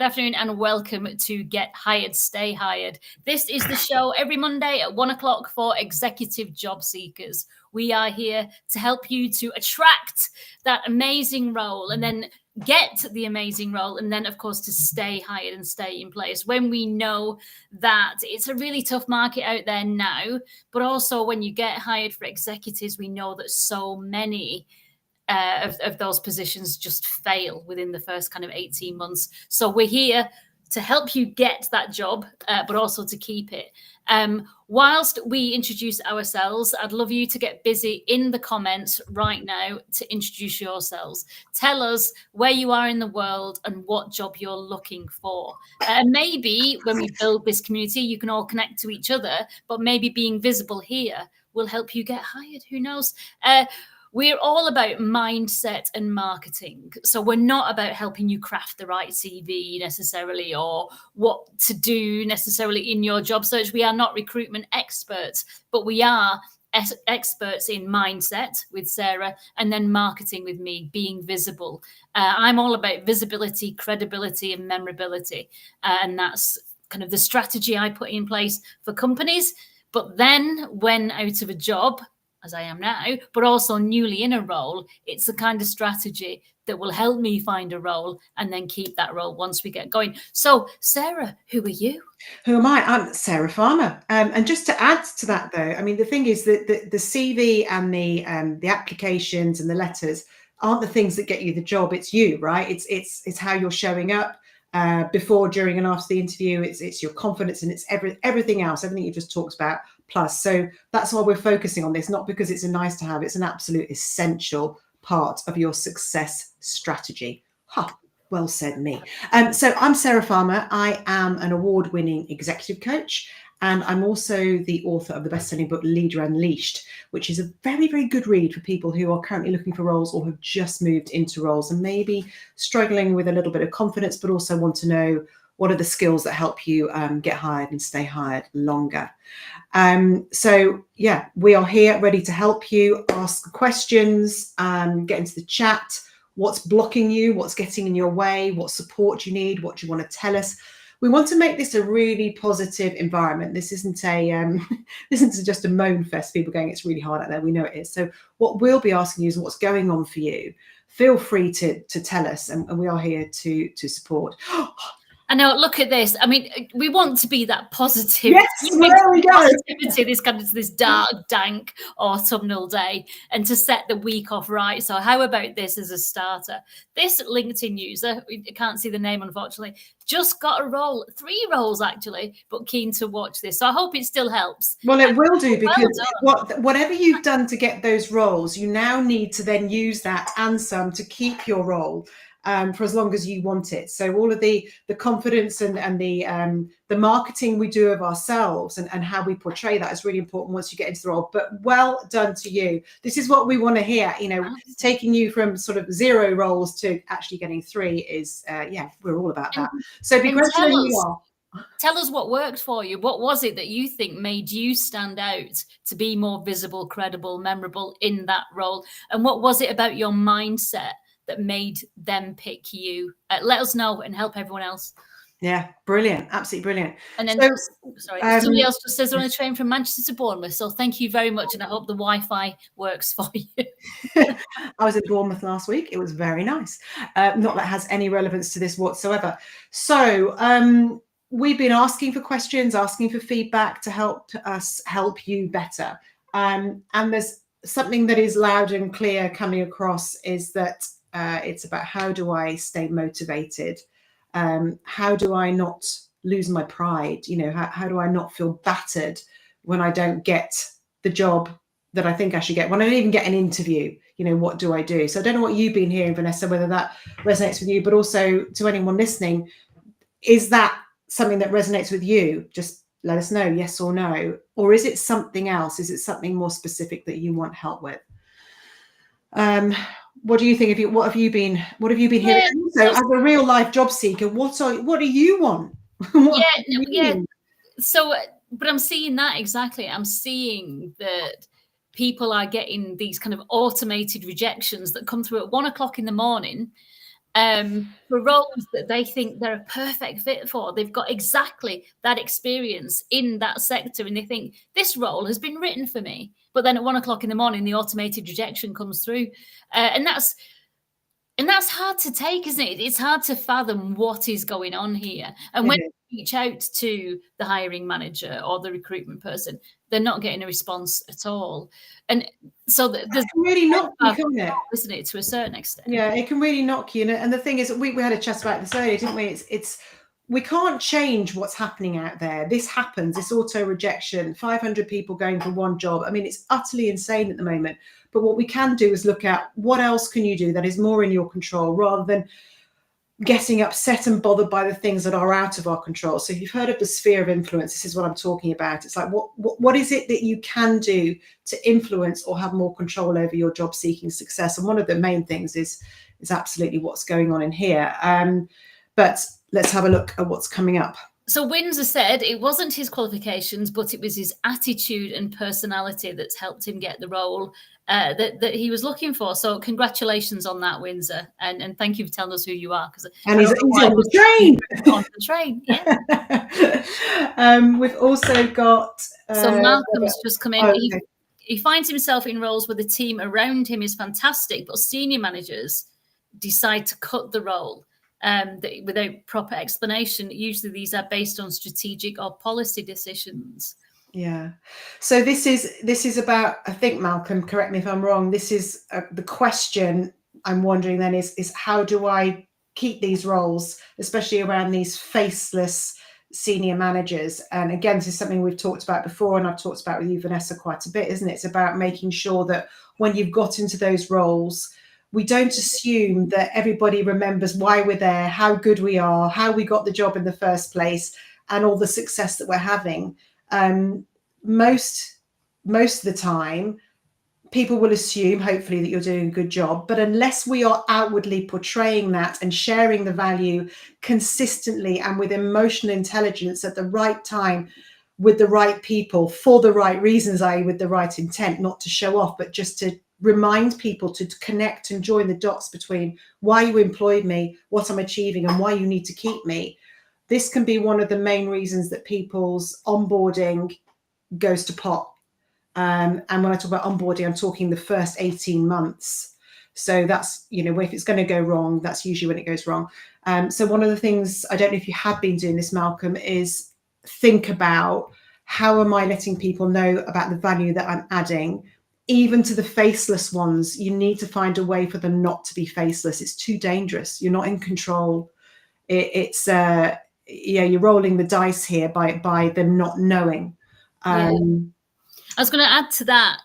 afternoon, and welcome to Get Hired, Stay Hired. This is the show every Monday at 1 o'clock for Executive Job Seekers. We are here to help you to attract that amazing role and then get the amazing role, and then, of course, to stay hired and stay in place when we know that it's a really tough market out there now. But also when you get hired for executives, we know that so many of those positions just fail within the first kind of 18 months. So we're here to help you get that job, but also to keep it. Whilst we introduce ourselves, I'd love you to get busy in the comments right now to introduce yourselves. Tell us where you are in the world and what job you're looking for. Maybe when we build this community, you can all connect to each other, but maybe being visible here will help you get hired. Who knows? We're all about mindset and marketing. So we're not about helping you craft the right CV necessarily, or what to do necessarily in your job search. We are not recruitment experts, but we are experts in mindset with Sarah, and then marketing with me, being visible. I'm all about visibility, credibility, and memorability. And that's kind of the strategy I put in place for companies. But then when out of a job, as I am now, but also newly in a role, it's the kind of strategy that will help me find a role and then keep that role once we get going. So, Sarah, who are you? Who am I? I'm Sarah Farmer. And just to add to that, though, I mean, the thing is that the CV and the applications and the letters aren't the things that get you the job. It's you, right? It's how you're showing up before, during, and after the interview. It's your confidence, and it's everything else, everything you just talked about. Plus, so that's why we're focusing on this, not because it's a nice to have, it's an absolute essential part of your success strategy. Well said, me. So I'm Sarah Farmer. I am an award-winning executive coach, and I'm also the author of the best-selling book Leader Unleashed, which is a very, very good read for people who are currently looking for roles or have just moved into roles and maybe struggling with a little bit of confidence, but also want to know what are the skills that help you get hired and stay hired longer. So yeah, we are here ready to help you ask questions, get into the chat. What's blocking you? What's getting in your way? What support you need? What do you want to tell us? We want to make this a really positive environment. This isn't just a moan fest. People going, it's really hard out there. We know it is. So what we'll be asking you is what's going on for you. Feel free to tell us, and we are here to support. I know, look at this. I mean, we want to be that positive. Yes, there we go. Positivity, this dark, dank autumnal day, and to set the week off right. So how about this as a starter? This LinkedIn user, I can't see the name, unfortunately, just got a role, 3 roles actually, but keen to watch this. So I hope it still helps. Well, it will do, because whatever you've done to get those roles, you now need to then use that and some to keep your role. For as long as you want it. So all of the confidence and the marketing we do of ourselves and how we portray that is really important once you get into the role. But well done to you. This is what we want to hear. You know, taking you from sort of 0 roles to actually getting 3 is, yeah, we're all about that. So be grateful where you are. Tell us what worked for you. What was it that you think made you stand out to be more visible, credible, memorable in that role? And what was it about your mindset that made them pick you? Let us know and help everyone else. Yeah, brilliant. Absolutely brilliant. And then, somebody else just says they're on a train from Manchester to Bournemouth. So thank you very much. And I hope the Wi-Fi works for you. I was in Bournemouth last week. It was very nice. Not that has any relevance to this whatsoever. So we've been asking for questions, asking for feedback to help us help you better. And there's something that is loud and clear coming across, is that it's about, how do I stay motivated? How do I not lose my pride? You know, how do I not feel battered when I don't get the job that I think I should get, when I don't even get an interview? You know, what do I do? So I don't know what you've been hearing, Vanessa, whether that resonates with you, but also to anyone listening, is that something that resonates with you? Just let us know, yes or no. Or is it something else? Is it something more specific that you want help with? What do you think? What have you been hearing? So, as a real life job seeker, what do you want? So, but I'm seeing that exactly. I'm seeing that people are getting these kind of automated rejections that come through at 1 o'clock in the morning. for roles that they think they're a perfect fit for. They've got exactly that experience in that sector, and they think this role has been written for me. But then at 1 o'clock in the morning, the automated rejection comes through, and that's hard to take, isn't it? It's hard to fathom what is going on here. And when you reach out to the hiring manager or the recruitment person, they're not getting a response at all. And so there's really knock you, can't it? Isn't it, to a certain extent? Yeah, it can really knock you. And the thing is, we had a chat about this earlier, didn't we? It's we can't change what's happening out there. This happens, this auto rejection, 500 people going for one job. I mean, it's utterly insane at the moment. But what we can do is look at what else can you do that is more in your control, rather than getting upset and bothered by the things that are out of our control. So if you've heard of the sphere of influence, this is what I'm talking about. It's like, what is it that you can do to influence or have more control over your job seeking success? And one of the main things is absolutely what's going on in here. But let's have a look at what's coming up. So Windsor said it wasn't his qualifications, but it was his attitude and personality that's helped him get the role that he was looking for. So congratulations on that, Windsor, and thank you for telling us who you are. And he's on the train. On the train, yeah. We've also got. So Malcolm's just come in. Okay. He finds himself in roles where the team around him is fantastic, but senior managers decide to cut the role. Without proper explanation. Usually these are based on strategic or policy decisions. Yeah. So this is about, I think, Malcolm, correct me if I'm wrong, this is the question I'm wondering then is how do I keep these roles, especially around these faceless senior managers? And again, this is something we've talked about before, and I've talked about with you, Vanessa, quite a bit, isn't it? It's about making sure that when you've got into those roles, we don't assume that everybody remembers why we're there, how good we are, how we got the job in the first place, and all the success that we're having. Most of the time, people will assume, hopefully, that you're doing a good job. But unless we are outwardly portraying that and sharing the value consistently and with emotional intelligence at the right time, with the right people, for the right reasons, i.e. with the right intent, not to show off, but just to remind people to connect and join the dots between why you employed me, what I'm achieving, and why you need to keep me. This can be one of the main reasons that people's onboarding goes to pot. And when I talk about onboarding, I'm talking the first 18 months. So that's, if it's going to go wrong, that's usually when it goes wrong. So one of the things, I don't know if you have been doing this, Malcolm, is think about how am I letting people know about the value that I'm adding. Even to the faceless ones, you need to find a way for them not to be faceless. It's too dangerous. You're not in control. You're rolling the dice here by them not knowing. I was going to add to that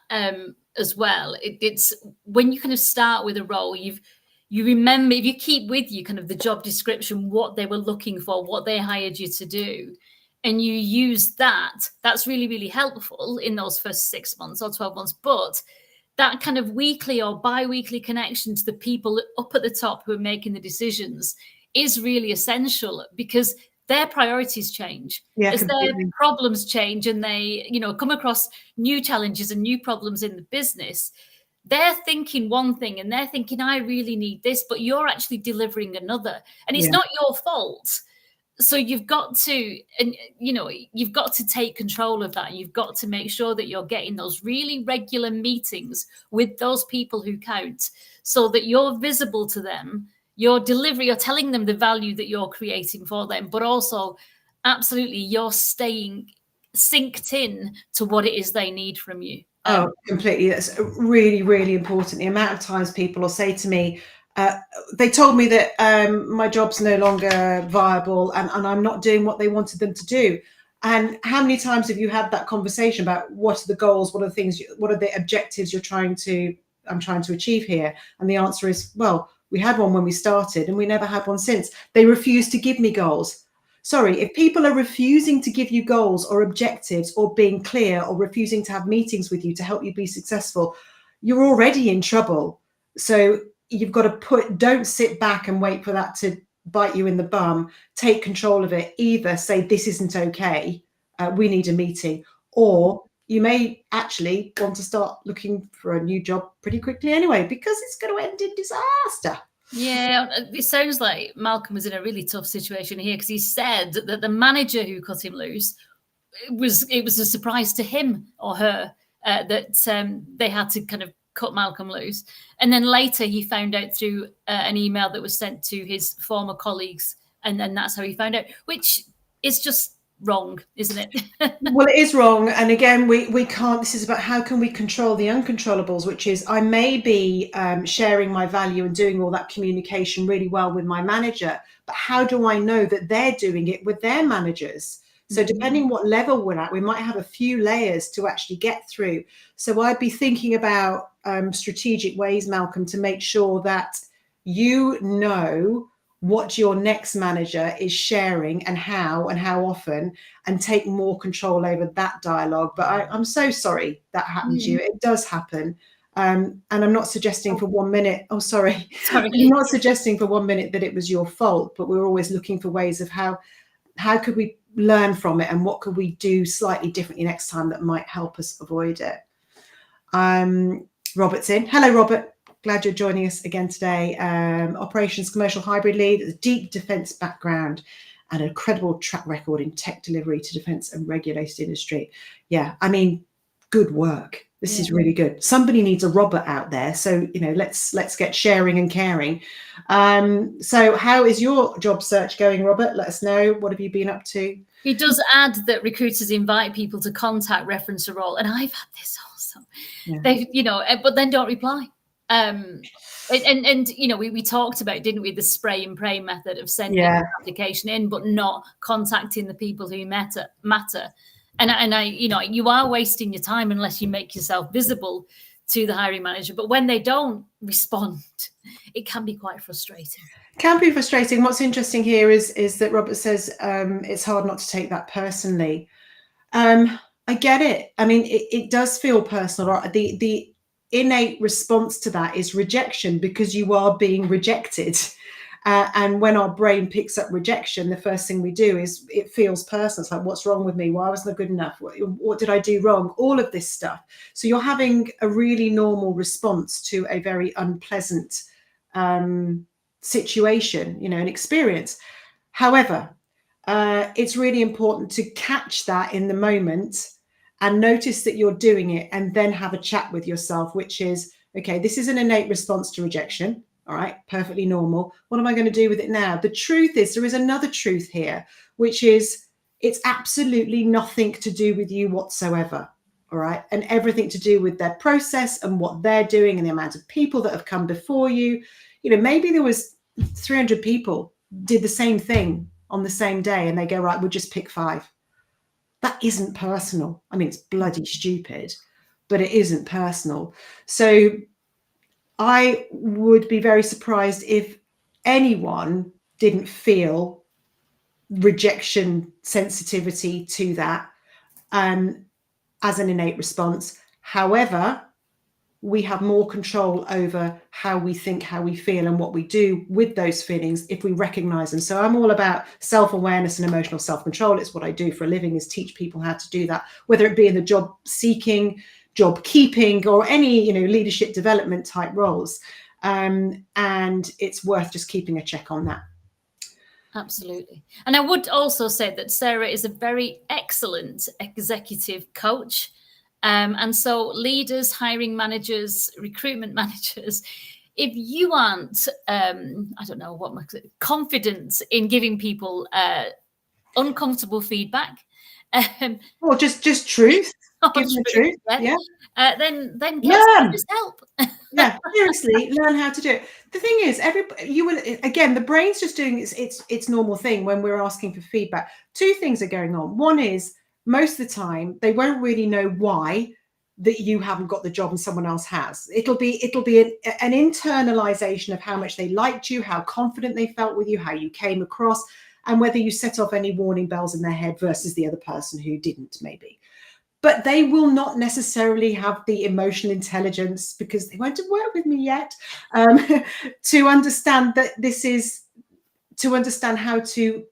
as well. It's when you kind of start with a role, you remember, if you keep with you kind of the job description, what they were looking for, what they hired you to do, and you use that, that's really, really helpful in those first 6 months or 12 months. But that kind of weekly or bi-weekly connection to the people up at the top who are making the decisions is really essential, because their priorities change as their problems change, and they, come across new challenges and new problems in the business. They're thinking one thing and they're thinking, I really need this, but you're actually delivering another, and it's not your fault. So you've got to, and you've got to take control of that. You've got to make sure that you're getting those really regular meetings with those people who count, so that you're visible to them, your delivery, you're telling them the value that you're creating for them, but also absolutely you're staying synced in to what it is they need from you. Completely. That's really, really important. The amount of times people will say to me, they told me that my job's no longer viable and I'm not doing what they wanted them to do. And how many times have you had that conversation about what are the goals, what are the things, what are the objectives I'm trying to achieve here? And the answer is, well, we had one when we started and we never had one since. They refused to give me goals. Sorry, if people are refusing to give you goals or objectives or being clear or refusing to have meetings with you to help you be successful, you're already in trouble. So you've got to don't sit back and wait for that to bite you in the bum. Take control of it. Either say, this isn't okay, we need a meeting, or you may actually want to start looking for a new job pretty quickly anyway, because it's going to end in disaster. Yeah, it sounds like Malcolm was in a really tough situation here, because he said that the manager who cut him loose, it was a surprise to him or her that they had to kind of cut Malcolm loose. And then later he found out through an email that was sent to his former colleagues, and then that's how he found out, which is just wrong, isn't it? Well, it is wrong. And again, we can't, this is about how can we control the uncontrollables, which is I may be sharing my value and doing all that communication really well with my manager, but how do I know that they're doing it with their managers? So depending what level we're at, we might have a few layers to actually get through. So I'd be thinking about strategic ways, Malcolm, to make sure that you know what your next manager is sharing and how often, and take more control over that dialogue. But I'm so sorry that happened to you. It does happen. And I'm not suggesting for 1 minute, sorry. I'm not suggesting for 1 minute that it was your fault, but we're always looking for ways of how could we learn from it, and what could we do slightly differently next time that might help us avoid it. Robert's in. Hello, Robert. Glad you're joining us again today. Operations commercial hybrid lead, a deep defence background and a credible track record in tech delivery to defence and regulated industry. Yeah, I mean, good work. This is really good. Somebody needs a Robert out there. So, let's get sharing and caring. So how is your job search going, Robert? Let us know. What have you been up to? He does add that recruiters invite people to contact reference a role. And I've had this also. Yeah. They, but then don't reply. We talked about, didn't we, the spray and pray method of sending an application in, but not contacting the people who matter. And you are wasting your time unless you make yourself visible to the hiring manager. But when they don't respond, it can be quite frustrating. Can be frustrating. What's interesting here is that Robert says it's hard not to take that personally. I get it. I mean, it does feel personal. The innate response to that is rejection, because you are being rejected. And when our brain picks up rejection, the first thing we do is it feels personal. It's like, what's wrong with me? Why wasn't I good enough? What did I do wrong? All of this stuff. So you're having a really normal response to a very unpleasant situation, an experience. However, it's really important to catch that in the moment and notice that you're doing it, and then have a chat with yourself, which is, okay, this is an innate response to rejection. All right, perfectly normal. What am I going to do with it now? The truth is, there is another truth here, which is it's absolutely nothing to do with you whatsoever. All right, and everything to do with their process and what they're doing and the amount of people that have come before you. Maybe there was 300 people did the same thing on the same day, and they go, right, we'll just pick 5. That isn't personal. I mean, it's bloody stupid, but it isn't personal. So I would be very surprised if anyone didn't feel rejection sensitivity to that as an innate response. However, we have more control over how we think, how we feel, and what we do with those feelings if we recognize them. So I'm all about self-awareness and emotional self-control. It's what I do for a living, is teach people how to do that, whether it be in the job seeking, job keeping, or any leadership development type roles. And it's worth just keeping a check on that. Absolutely. And I would also say that Sarah is a very excellent executive coach. And so leaders, hiring managers, recruitment managers, if you aren't, confident in giving people uncomfortable feedback, or just truth, give them the truth, then learn. Just help. Yeah, seriously, learn how to do it. The thing is, the brain's just doing its normal thing when we're asking for feedback. 2 things are going on. One is, most of the time they won't really know why that you haven't got the job and someone else has. It'll be an internalization of how much they liked you, how confident they felt with you, how you came across, and whether you set off any warning bells in their head versus the other person who didn't, maybe. But they will not necessarily have the emotional intelligence, because they won't have worked with me yet, to understand that to understand how to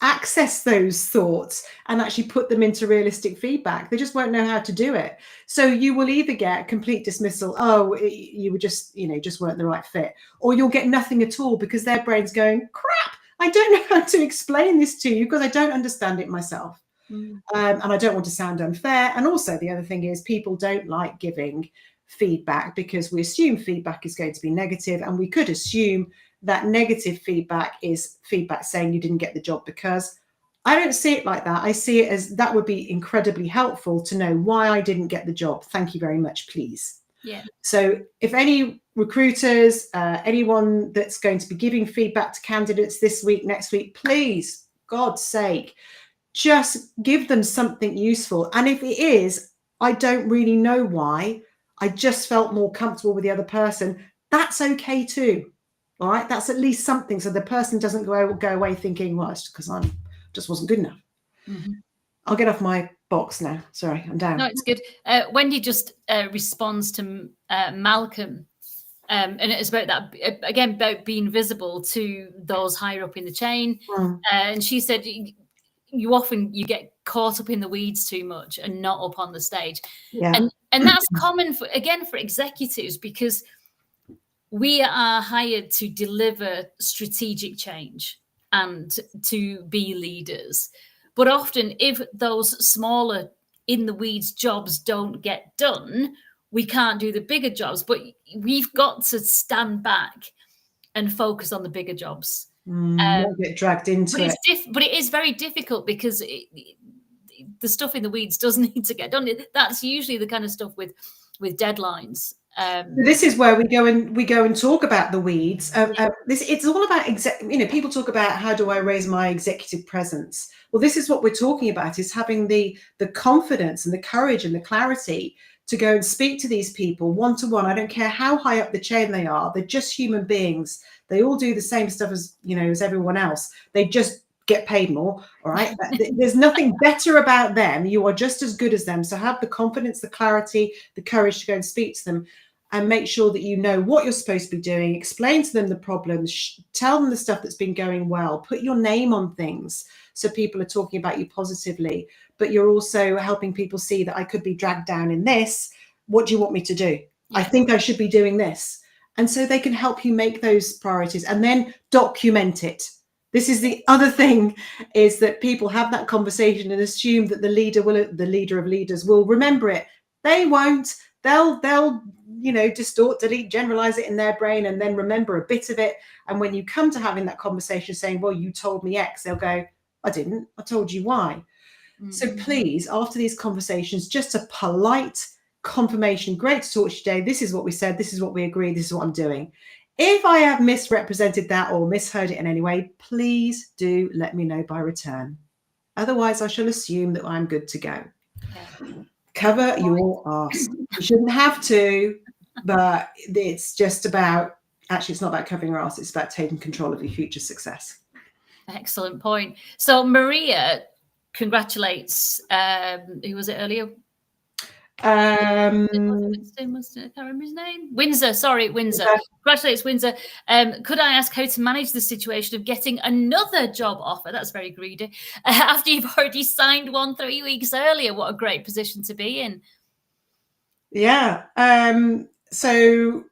access those thoughts and actually put them into realistic feedback. They just won't know how to do it. So you will either get complete dismissal, oh, you were just, just weren't the right fit, or you'll get nothing at all because their brain's going, crap, I don't know how to explain this to you because I don't understand it myself. And I don't want to sound unfair. And also the other thing is people don't like giving feedback because we assume feedback is going to be negative, and we could assume that negative feedback is feedback saying you didn't get the job, because I don't see it like that. I see it as that would be incredibly helpful to know why I didn't get the job. Thank you very much, please. Yeah. So if any recruiters, anyone that's going to be giving feedback to candidates this week, next week, please, God's sake, just give them something useful. And if it is, I don't really know why, I just felt more comfortable with the other person, that's okay too. All right, that's at least something, so the person doesn't go away thinking, well, it's because I just wasn't good enough. I'll get off my box now. Sorry, I'm down. No, it's good. Wendy just responds to Malcolm, and it's about that again, about being visible to those higher up in the chain. And she said, you often get caught up in the weeds too much and not up on the stage. Yeah. And that's common for executives, because we are hired to deliver strategic change and to be leaders. But often if those smaller in the weeds jobs don't get done, we can't do the bigger jobs. But we've got to stand back and focus on the bigger jobs. Not get dragged into it. But it is very difficult because the stuff in the weeds does need to get done. That's usually the kind of stuff with deadlines. This is where we go and talk about the weeds. It's all about people talk about how do I raise my executive presence. Well, this is what we're talking about: is having the confidence and the courage and the clarity to go and speak to these people one-to-one. I don't care how high up the chain they are; they're just human beings. They all do the same stuff as everyone else. They just get paid more. All right. There's nothing better about them. You are just as good as them. So have the confidence, the clarity, the courage to go and speak to them and make sure that you know what you're supposed to be doing. Explain to them the problems, tell them the stuff that's been going well, put your name on things so people are talking about you positively, but you're also helping people see that I could be dragged down in this. What do you want me to do? Yeah. I think I should be doing this. And so they can help you make those priorities and then document it. This is the other thing, is that people have that conversation and assume that the leader of leaders will remember it. They won't. They'll distort, delete, generalize it in their brain and then remember a bit of it. And when you come to having that conversation saying, well, you told me X, they'll go, I didn't. I told you Y. So please, after these conversations, just a polite confirmation. Great to talk to you today. This is what we said. This is what we agreed. This is what I'm doing. If I have misrepresented that or misheard it in any way, please do let me know by return. Otherwise, I shall assume that I'm good to go. Yeah. Cover your arse. You shouldn't have to, but it's just about, actually, it's not about covering your arse. It's about taking control of your future success. Excellent point. So Maria congratulates, who was it earlier? Winston, I can't remember his name. Windsor. Congratulates Windsor. Could I ask how to manage the situation of getting another job offer? That's very greedy. After you've already signed one 3 weeks earlier. What a great position to be in. Yeah. So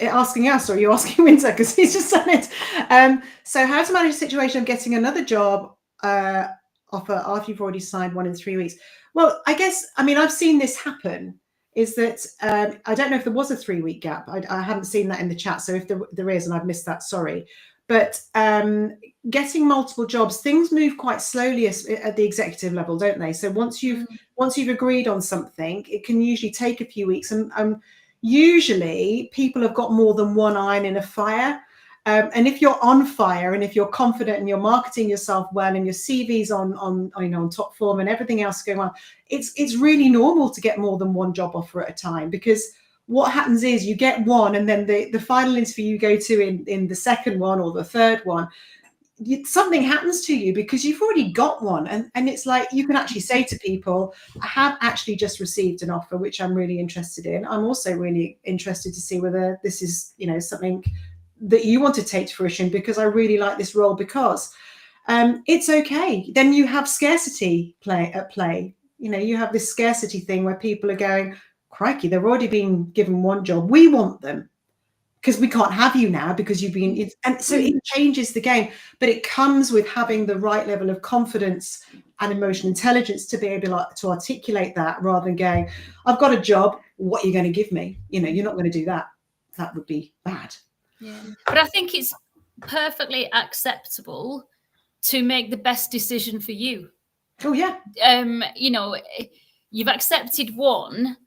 asking us, or are you asking Windsor? Because he's just done it. So how to manage the situation of getting another job offer after you've already signed one in 3 weeks. Well, I guess, I've seen this happen, is that I don't know if there was a 3-week gap. I haven't seen that in the chat. So if there is, and I've missed that, sorry. But getting multiple jobs, things move quite slowly at the executive level, don't they? So once you've agreed on something, it can usually take a few weeks. And usually people have got more than one iron in a fire. And if you're on fire and if you're confident and you're marketing yourself well and your CV's on top form and everything else going on, it's really normal to get more than one job offer at a time, because what happens is you get one and then the final interview you go to in the second one or the third one, something happens to you because you've already got one. And it's like, you can actually say to people, I have actually just received an offer, which I'm really interested in. I'm also really interested to see whether this is, something that you want to take to fruition, because I really like this role, because it's okay. Then you have scarcity at play. You know, you have this scarcity thing where people are going, crikey, they've already been given one job. We want them because we can't have you now because you've been, and so it changes the game. But it comes with having the right level of confidence and emotional intelligence to be able to articulate that, rather than going, I've got a job, what are you going to give me? You know, you're not going to do that. That would be bad. Yeah, but I think it's perfectly acceptable to make the best decision for you. Oh yeah. You know, you've accepted one,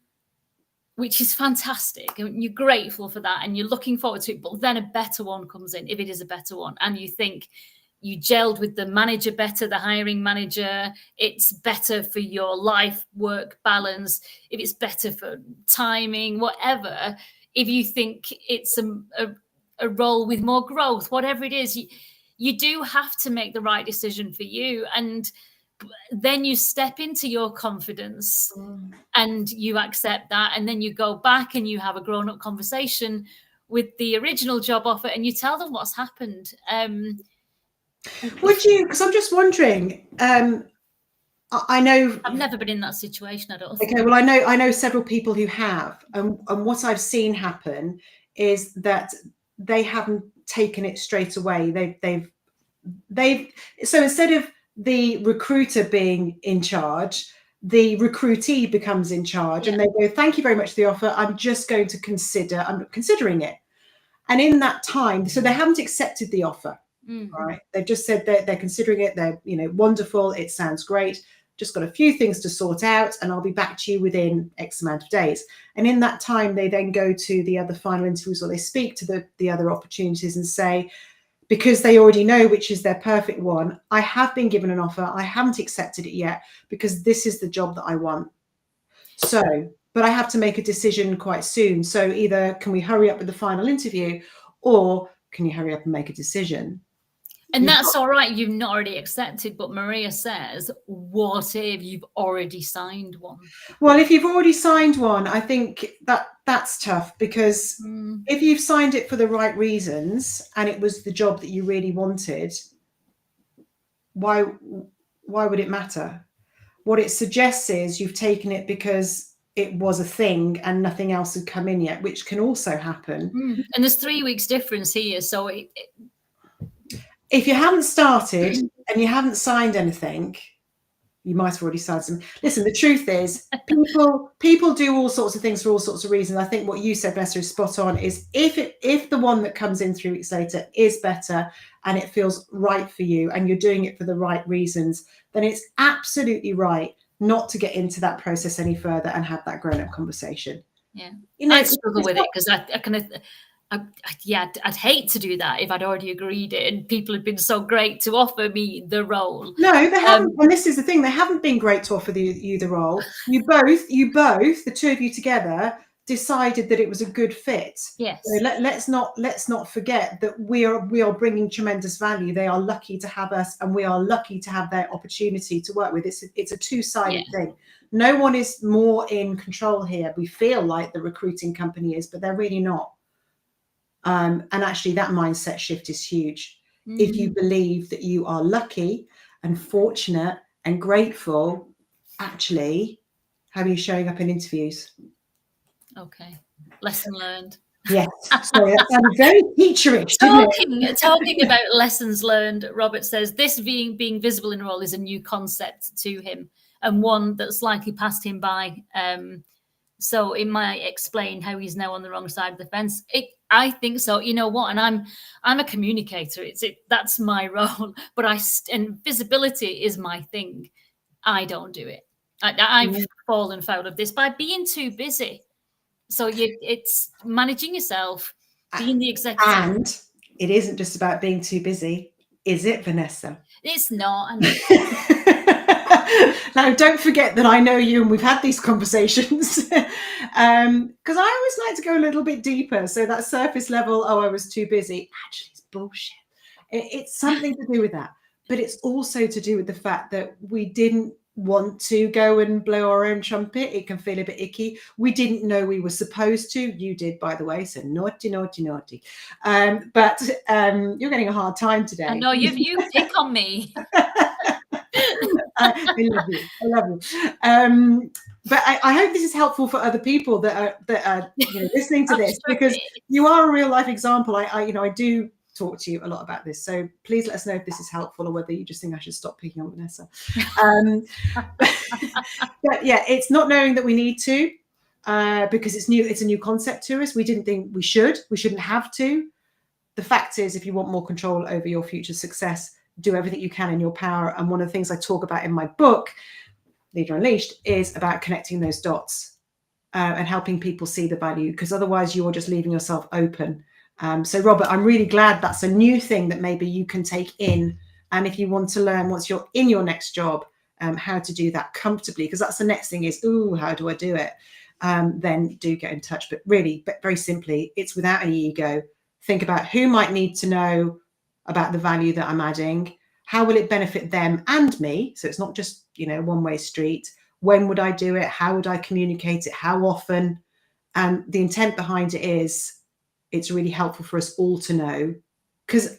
which is fantastic, and you're grateful for that, and you're looking forward to it. But then a better one comes in, if it is a better one, and you think you gelled with the manager better, the hiring manager, it's better for your life-work balance, if it's better for timing, whatever. If you think it's a role with more growth, whatever it is, you do have to make the right decision for you. And then you step into your confidence and you accept that. And then you go back and you have a grown-up conversation with the original job offer and you tell them what's happened. Would you, because I'm just wondering, I know I've never been in that situation, I don't think. Okay, well, I know several people who have, and what I've seen happen is that they haven't taken it straight away. They've so instead of the recruiter being in charge, the recruitee becomes in charge, and they go, thank you very much for the offer, I'm considering it. And in that time, so they haven't accepted the offer, right? They've just said they're considering it. They're, you know, wonderful, it sounds great, just got a few things to sort out, and I'll be back to you within X amount of days. And in that time, they then go to the other final interviews, or they speak to the other opportunities and say, because they already know which is their perfect one, I have been given an offer, I haven't accepted it yet because this is the job that I want. So, but I have to make a decision quite soon. So either can we hurry up with the final interview, or can you hurry up and make a decision? And that's all right, you've not already accepted, but Maria says, what if you've already signed one? Well, if you've already signed one, I think that's tough, because if you've signed it for the right reasons and it was the job that you really wanted, why would it matter? What it suggests is you've taken it because it was a thing and nothing else had come in yet, which can also happen. And there's 3 weeks difference here, so if you haven't started and you haven't signed anything, you might have already signed some. Listen, the truth is, people do all sorts of things for all sorts of reasons. I think what you said, Vanessa, is spot on. Is if the one that comes in 3 weeks later is better and it feels right for you and you're doing it for the right reasons, then it's absolutely right not to get into that process any further and have that grown-up conversation. Yeah, you know, I struggle with it because I'd hate to do that if I'd already agreed it and people had been so great to offer me the role. No, they haven't. And this is the thing, they haven't been great to offer you the role. You both, the two of you together, decided that it was a good fit. Yes. So let's not forget that we are bringing tremendous value. They are lucky to have us, and we are lucky to have their opportunity to work with. It's a two-sided thing. No one is more in control here. We feel like the recruiting company is, but they're really not. And actually that mindset shift is huge. If you believe that you are lucky and fortunate and grateful, actually, how are you showing up in interviews? Okay, lesson learned. Yes, sorry, that sounded very teacherish. Talking about lessons learned, Robert says this being visible in a role is a new concept to him and one that's likely passed him by. So it might explain how he's now on the wrong side of the fence. I think so. You know what? And I'm a communicator. That's my role. But and visibility is my thing. I don't do it. I've fallen foul of this by being too busy. So it's managing yourself, being the executive. And it isn't just about being too busy, is it, Vanessa? It's not. Now, don't forget that I know you and we've had these conversations, because I always like to go a little bit deeper. So that surface level, oh, I was too busy, actually it's bullshit. It's something to do with that, but it's also to do with the fact that we didn't want to go and blow our own trumpet. It can feel a bit icky. We didn't know we were supposed to. You did, by the way, so naughty, naughty, naughty. But you're getting a hard time today. I know you pick on me. I love you. I love you. But I hope this is helpful for other people that are listening to this, because you are a real life example. I do talk to you a lot about this, so please let us know if this is helpful, or whether you just think I should stop picking on Vanessa. But yeah, it's not knowing that we need to, because it's new. It's a new concept to us. We didn't think we shouldn't have to. The fact is, if you want more control over your future success, do everything you can in your power. And one of the things I talk about in my book, Leader Unleashed, is about connecting those dots and helping people see the value, because otherwise you're just leaving yourself open. So Robert, I'm really glad that's a new thing that maybe you can take in. And if you want to learn once you're in your next job, how to do that comfortably, because that's the next thing is, how do I do it? Then do get in touch. But really, very simply, it's without any ego. Think about who might need to know about the value that I'm adding. How will it benefit them and me? So it's not just, one-way street. When would I do it? How would I communicate it? How often? And the intent behind it is, it's really helpful for us all to know. Because,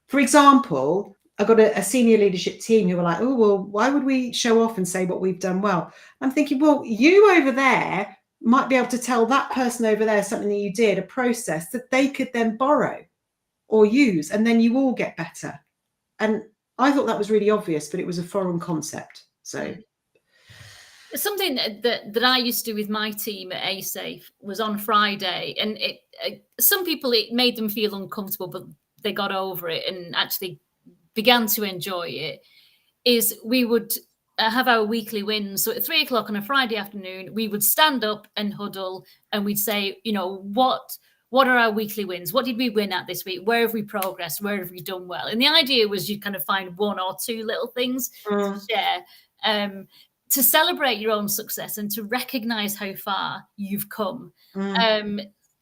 for example, I've got a senior leadership team who are like, why would we show off and say what we've done well? I'm thinking, well, you over there might be able to tell that person over there something that you did, a process that they could then borrow or use, and then you all get better. And I thought that was really obvious, but it was a foreign concept. So something that I used to do with my team at ASAFE was on Friday, and some people, it made them feel uncomfortable, but they got over it and actually began to enjoy it, is we would have our weekly wins. So at 3:00 on a Friday afternoon, we would stand up and huddle, and we'd say, what are our weekly wins? What did we win at this week? Where have we progressed? Where have we done well? And the idea was you kind of find one or two little things to share, to celebrate your own success and to recognize how far you've come,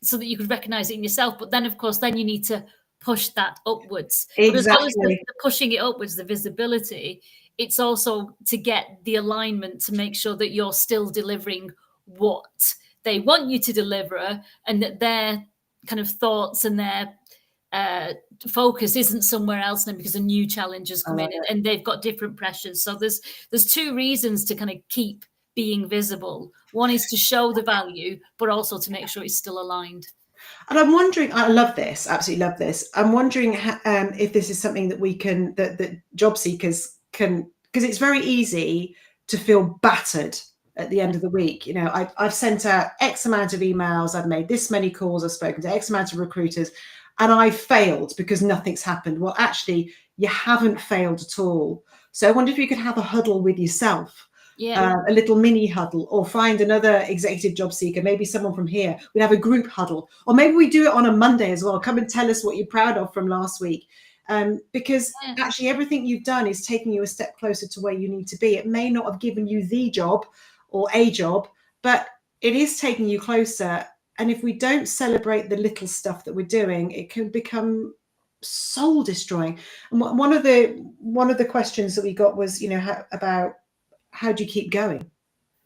so that you could recognize it in yourself. But then, of course, then you need to push that upwards. Exactly. But as well as the pushing it upwards, the visibility, it's also to get the alignment to make sure that you're still delivering what they want you to deliver, and that their kind of thoughts and their focus isn't somewhere else now because a new challenge has come in and they've got different pressures. So there's two reasons to kind of keep being visible. One is to show the value, but also to make sure it's still aligned. And I'm wondering, I love this, absolutely love this. I'm wondering if this is something that we can, that job seekers can, because it's very easy to feel battered at the end of the week. I've sent out X amount of emails, I've made this many calls, I've spoken to X amount of recruiters, and I failed because nothing's happened. Well, actually, you haven't failed at all. So I wonder if you could have a huddle with yourself. A little mini huddle, or find another executive job seeker, maybe someone from here. We'd have a group huddle, or maybe we do it on a Monday as well. Come and tell us what you're proud of from last week. Because actually everything you've done is taking you a step closer to where you need to be. It may not have given you the job or a job, but it is taking you closer. And if we don't celebrate the little stuff that we're doing, it can become soul destroying. And one of the questions that we got was, about how do you keep going?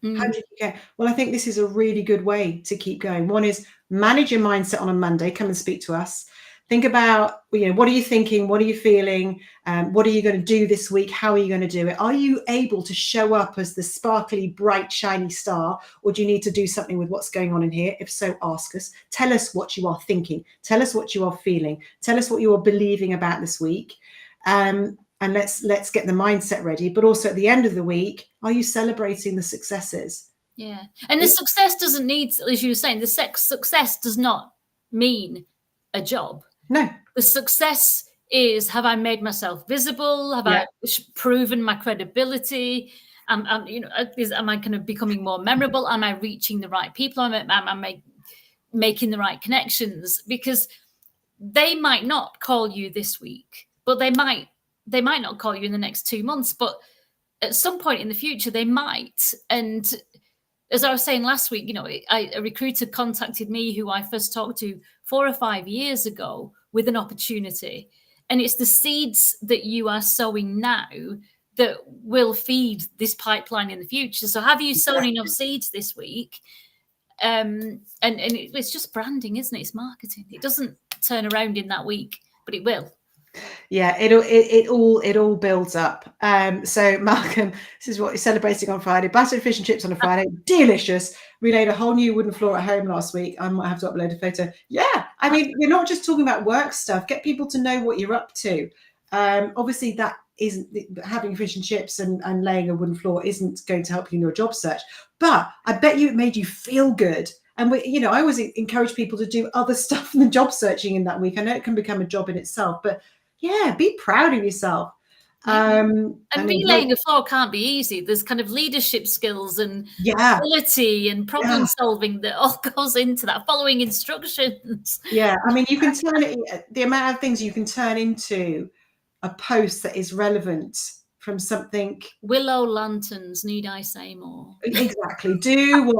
How do you keep going? Well, I think this is a really good way to keep going. One is manage your mindset on a Monday. Come and speak to us. Think about, what are you thinking? What are you feeling? What are you going to do this week? How are you going to do it? Are you able to show up as the sparkly, bright, shiny star? Or do you need to do something with what's going on in here? If so, ask us. Tell us what you are thinking. Tell us what you are feeling. Tell us what you are believing about this week. And let's get the mindset ready. But also at the end of the week, are you celebrating the successes? Yeah. And the success doesn't need, as you were saying, the success does not mean a job. No. The success is, have I made myself visible? Have I proven my credibility? Am I kind of becoming more memorable? Am I reaching the right people? Am I making the right connections? Because they might not call you this week, but they might not call you in the next 2 months, but at some point in the future, they might. And as I was saying last week, a recruiter contacted me who I first talked to 4 or 5 years ago with an opportunity. And it's the seeds that you are sowing now that will feed this pipeline in the future. So have you sown enough seeds this week? And it's just branding, isn't it? It's marketing. It doesn't turn around in that week, but it will. Yeah, it all builds up. So Malcolm, this is what you're celebrating on Friday. Battered fish and chips on a Friday, delicious. We laid a whole new wooden floor at home last week. I might have to upload a photo. Yeah, I mean, we're not just talking about work stuff. Get people to know what you're up to. Obviously, that isn't having fish and chips and laying a wooden floor isn't going to help you in your job search. But I bet you it made you feel good. And I always encourage people to do other stuff than job searching in that week. I know it can become a job in itself, but yeah, be proud of yourself. And relaying a floor can't be easy. There's kind of leadership skills and ability and problem solving that all goes into that, following instructions. Yeah, I mean, you can turn it, the amount of things you can turn into a post that is relevant from something. Willow lanterns, need I say more? Exactly. Do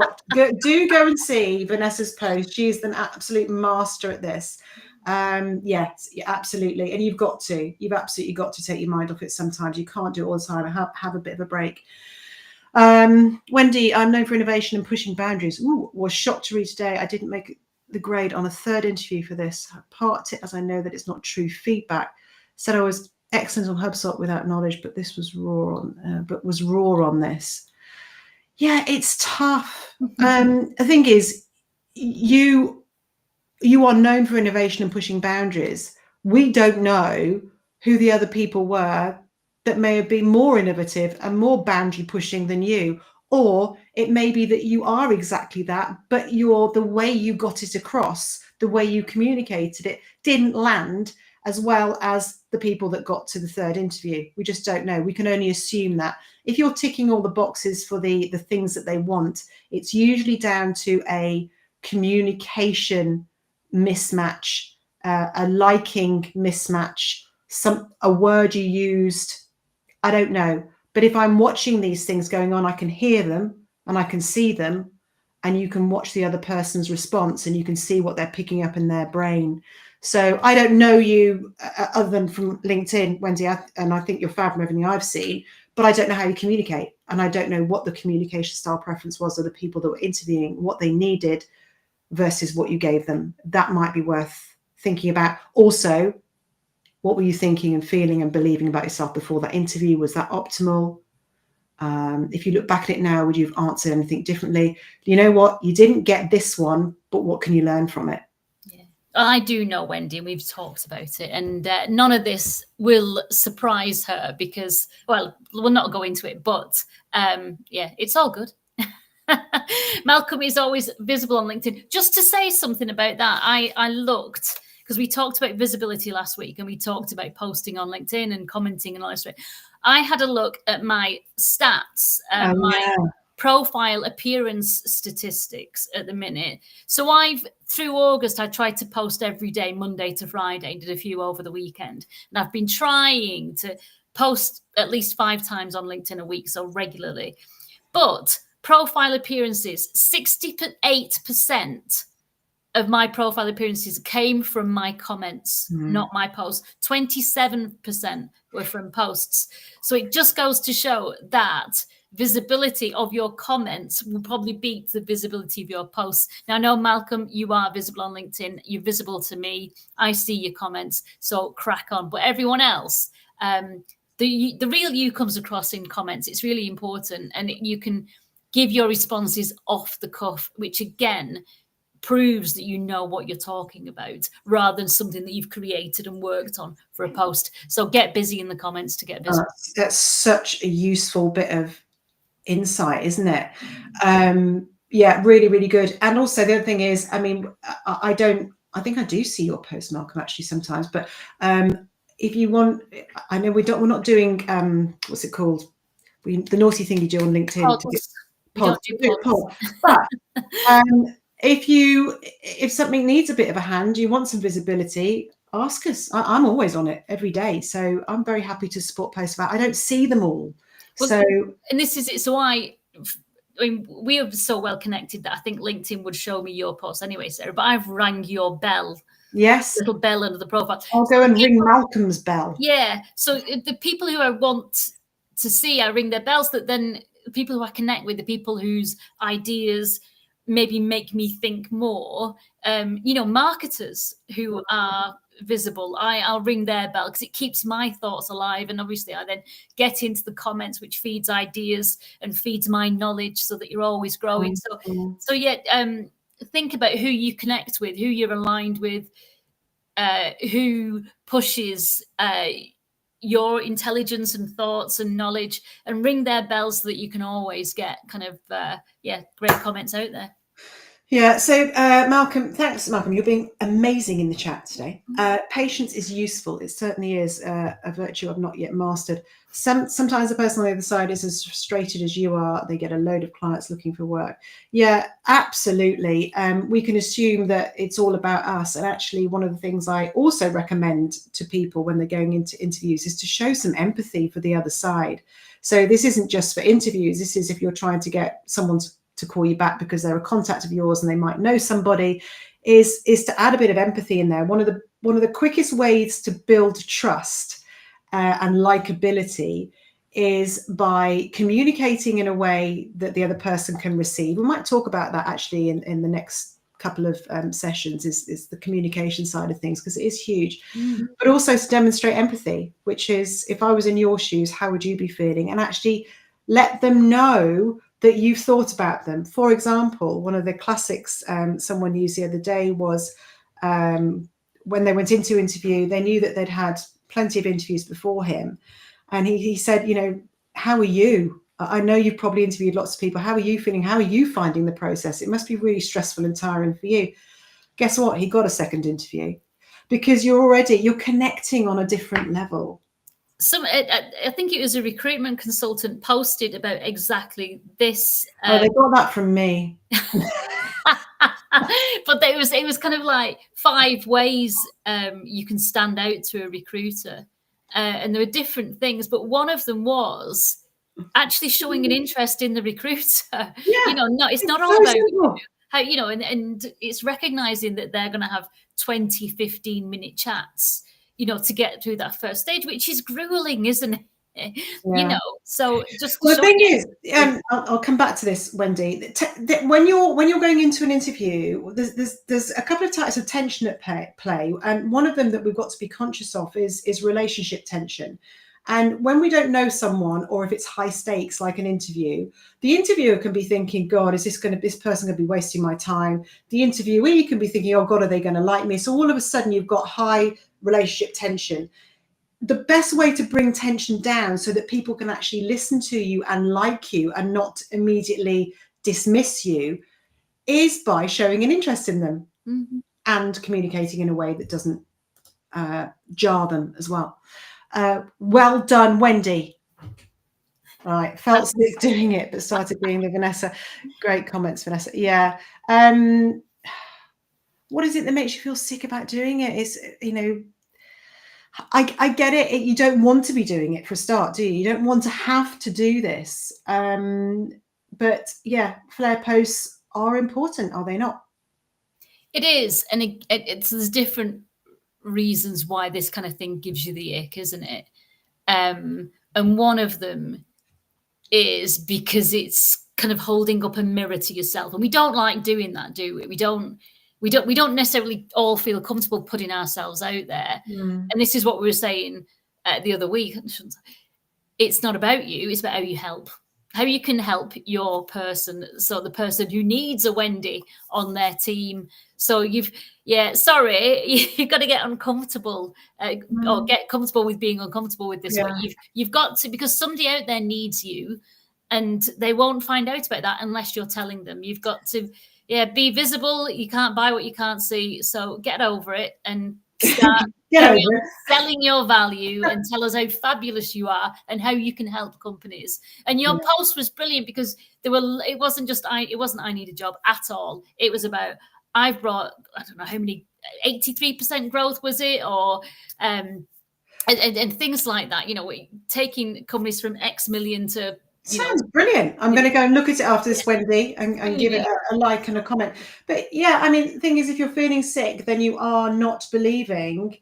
go and see Vanessa's post. She's an absolute master at this. Yes, absolutely. And you've absolutely got to take your mind off it sometimes. You can't do it all the time. Have a bit of a break. Wendy, I'm known for innovation and pushing boundaries. Ooh, was shocked to read today I didn't make the grade on a third interview for this. I parked it as I know that it's not true feedback. Said I was excellent on HubSpot without knowledge, but this was raw on this. Yeah, it's tough. The thing is, you are known for innovation and pushing boundaries. We don't know who the other people were that may have been more innovative and more boundary pushing than you. Or it may be that you are exactly that, but the way you got it across, the way you communicated it, didn't land as well as the people that got to the third interview. We just don't know. We can only assume that. If you're ticking all the boxes for the things that they want, it's usually down to a communication mismatch, a liking mismatch, a word you used. I don't know. But if I'm watching these things going on, I can hear them and I can see them, and you can watch the other person's response and you can see what they're picking up in their brain. So I don't know you other than from LinkedIn, Wendy, and I think you're fab from everything I've seen, but I don't know how you communicate. And I don't know what the communication style preference was of the people that were interviewing, what they needed versus what you gave them. That might be worth thinking about. Also, what were you thinking and feeling and believing about yourself before that interview? Was that optimal? If you look back at it now, would you have answered anything differently? You know what? You didn't get this one, but what can you learn from it? Yeah, I do know Wendy, and we've talked about it. And none of this will surprise her because, well, we'll not go into it. But yeah, it's all good. Malcolm is always visible on LinkedIn. Just to say something about that, I looked, because we talked about visibility last week and we talked about posting on LinkedIn and commenting and all this. I had a look at my stats, profile appearance statistics at the minute. So through August, I tried to post every day, Monday to Friday, did a few over the weekend. And I've been trying to post at least 5 times on LinkedIn a week, so regularly. But profile appearances, 68% of my profile appearances came from my comments, not my posts. 27% were from posts. So it just goes to show that visibility of your comments will probably beat the visibility of your posts. Now, I know, Malcolm, you are visible on LinkedIn. You're visible to me. I see your comments. So crack on. But everyone else, the real you comes across in comments. It's really important. And you can give your responses off the cuff, which again proves that you know what you're talking about rather than something that you've created and worked on for a post. So get busy in the comments to get visible. That's such a useful bit of insight, isn't it? Yeah, really, really good. And also the other thing is, I mean, I think I do see your post, Malcolm, actually sometimes, but if you want, I know we're not doing, what's it called? The naughty thing you do on LinkedIn. But if something needs a bit of a hand, you want some visibility, ask us. I'm always on it every day, so I'm very happy to support posts about. I don't see them all, and this is it. So I mean, we are so well connected that I think LinkedIn would show me your post anyway, Sarah. But I've rang your bell. Yes, little bell under the profile. I'll go and ring Malcolm's bell. Yeah. So the people who I want to see. I ring their bells, that then the people who I connect with, the people whose ideas maybe make me think more, marketers who are visible, I'll ring their bell because it keeps my thoughts alive. And obviously I then get into the comments, which feeds ideas and feeds my knowledge, so that you're always growing. So yeah, think about who you connect with, who you're aligned with, who pushes your intelligence and thoughts and knowledge, and ring their bells so that you can always get kind of great comments out there. Yeah, so Malcolm, thanks, Malcolm. You're being amazing in the chat today. Patience is useful. It certainly is a virtue I've not yet mastered. Sometimes the person on the other side is as frustrated as you are. They get a load of clients looking for work. Yeah, absolutely. We can assume that it's all about us. And actually, one of the things I also recommend to people when they're going into interviews is to show some empathy for the other side. So this isn't just for interviews. This is if you're trying to get someone to call you back because they're a contact of yours and they might know somebody, is to add a bit of empathy in there. One of the quickest ways to build trust and likability is by communicating in a way that the other person can receive. We might talk about that actually in the next couple of sessions, is the communication side of things, because it is huge. But also to demonstrate empathy, which is, if I was in your shoes, how would you be feeling? And actually let them know that you've thought about them. For example, one of the classics someone used the other day was when they went into interview, they knew that they'd had plenty of interviews before him. And he said, how are you? I know you've probably interviewed lots of people. How are you feeling? How are you finding the process? It must be really stressful and tiring for you. Guess what? He got a second interview because you're connecting on a different level. I think it was a recruitment consultant posted about exactly this. They got that from me. But it was kind of like 5 ways you can stand out to a recruiter, and there were different things, but one of them was actually showing an interest in the recruiter. Yeah, it's not all about how, and it's recognizing that they're going to have 20, 15-minute chats, to get through that first stage, which is grueling, isn't it? Yeah. So just the thing is, I'll come back to this, Wendy. When you're going into an interview, there's a couple of types of tension at play, and one of them that we've got to be conscious of is relationship tension. And when we don't know someone, or if it's high stakes like an interview, the interviewer can be thinking, God, is this person going to be wasting my time? The interviewee can be thinking, oh God, are they going to like me? So all of a sudden you've got high relationship tension. The best way to bring tension down so that people can actually listen to you and like you and not immediately dismiss you is by showing an interest in them and communicating in a way that doesn't jar them as well. Well done, Wendy. Right, felt sick doing it, but started being the Vanessa. Great comments, Vanessa. Yeah. What is it that makes you feel sick about doing it? Is, I get it. You don't want to be doing it for a start, do you? You don't want to have to do this. But yeah, flare posts are important, are they not? It is, and there's different reasons why this kind of thing gives you the ick, isn't it? And one of them is because it's kind of holding up a mirror to yourself, and we don't like doing that, do we? We don't necessarily all feel comfortable putting ourselves out there. And this is what we were saying the other week. It's not about you, it's about how you help. How you can help your person, so the person who needs a Wendy on their team. So you've got to get uncomfortable or get comfortable with being uncomfortable with this one. You've got to, because somebody out there needs you, and they won't find out about that unless you're telling them. You've got to be visible. You can't buy what you can't see. So get over it and start selling your value and tell us how fabulous you are and how you can help companies. And your post was brilliant because it wasn't I need a job at all. It was about, I've brought, I don't know how many, 83% growth was it, or and things like that, taking companies from X million to sounds brilliant. I'm going to go and look at it after this, Wendy, and give it a like and a comment. But yeah, I mean, the thing is, if you're feeling sick, then you are not believing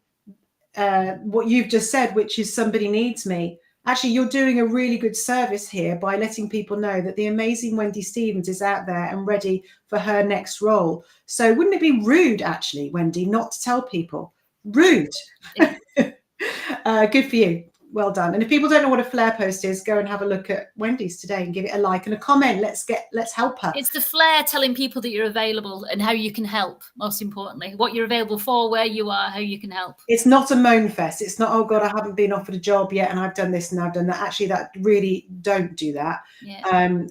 what you've just said, which is somebody needs me. Actually, you're doing a really good service here by letting people know that the amazing Wendy Stevens is out there and ready for her next role. So wouldn't it be rude, actually, Wendy, not to tell people? Rude. Good for you. Well done. And if people don't know what a flare post is, go and have a look at Wendy's today and give it a like and a comment. Let's help her. It's the flair telling people that you're available and how you can help, most importantly, what you're available for, where you are, how you can help. It's not a moan fest. It's not, oh God, I haven't been offered a job yet and I've done this and I've done that. Actually, that really, don't do that. Yeah.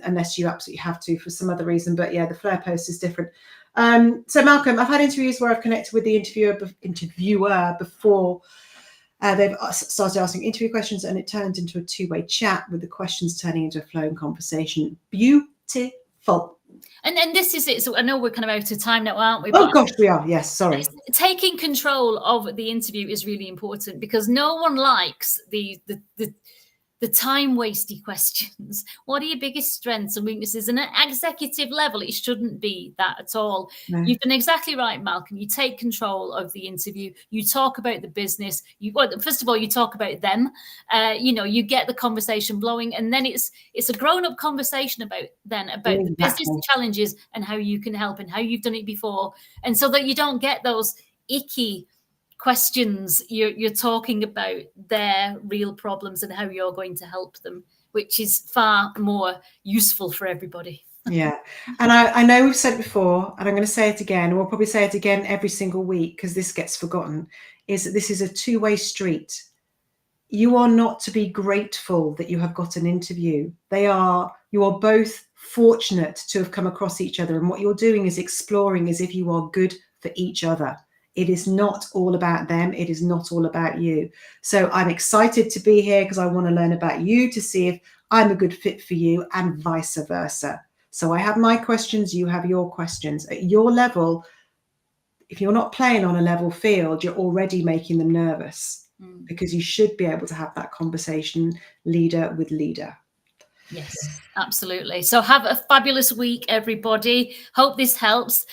Unless you absolutely have to for some other reason. But yeah, the flare post is different. So Malcolm, I've had interviews where I've connected with the interviewer before. They've started asking interview questions and it turned into a two-way chat with the questions turning into a flowing conversation. Beautiful. And this is it. So I know we're kind of out of time now, aren't we? Oh gosh, we are. Yes, sorry. Taking control of the interview is really important because no one likes the time wasty questions. What are your biggest strengths and weaknesses? And at executive level, it shouldn't be that at all. No. You've done exactly right, Malcolm. You take control of the interview. You talk about the business. First of all, you talk about them. You get the conversation blowing, and then it's a grown-up conversation about the business challenges and how you can help and how you've done it before, and so that you don't get those icky questions. You're talking about their real problems and how you're going to help them, which is far more useful for everybody. Yeah. And I know we've said it before, and I'm going to say it again, and we'll probably say it again every single week because this gets forgotten, is that this is a two-way street. You are not to be grateful that you have got an interview. You are both fortunate to have come across each other, and what you're doing is exploring as if you are good for each other. It is not all about them. It is not all about you. So I'm excited to be here because I want to learn about you to see if I'm a good fit for you and vice versa. So I have my questions, you have your questions. At your level, if you're not playing on a level field, you're already making them nervous because you should be able to have that conversation leader with leader. Yes, absolutely. So have a fabulous week, everybody. Hope this helps.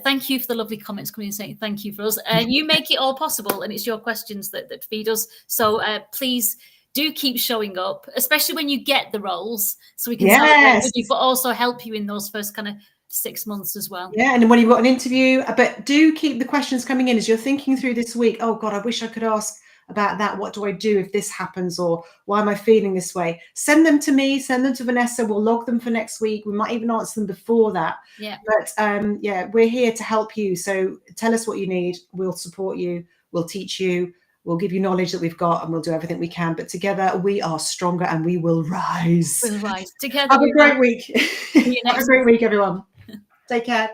Thank you for the lovely comments coming in saying thank you for us. You make it all possible, and it's your questions that feed us. So please do keep showing up, especially when you get the roles, so we can celebrate with you, but also help you in those first kind of 6 months as well. Yeah, and when you've got an interview, but do keep the questions coming in as you're thinking through this week. Oh God, I wish I could ask about that. What do I do if this happens? Or why am I feeling this way? Send them to me, send them to Vanessa. We'll log them for next week. We might even answer them before that. Yeah. But we're here to help you. So tell us what you need. We'll support you. We'll teach you. We'll give you knowledge that we've got, and we'll do everything we can. But together we are stronger and we will rise. We'll rise together. Have a great week. Have a great week, everyone. Take care.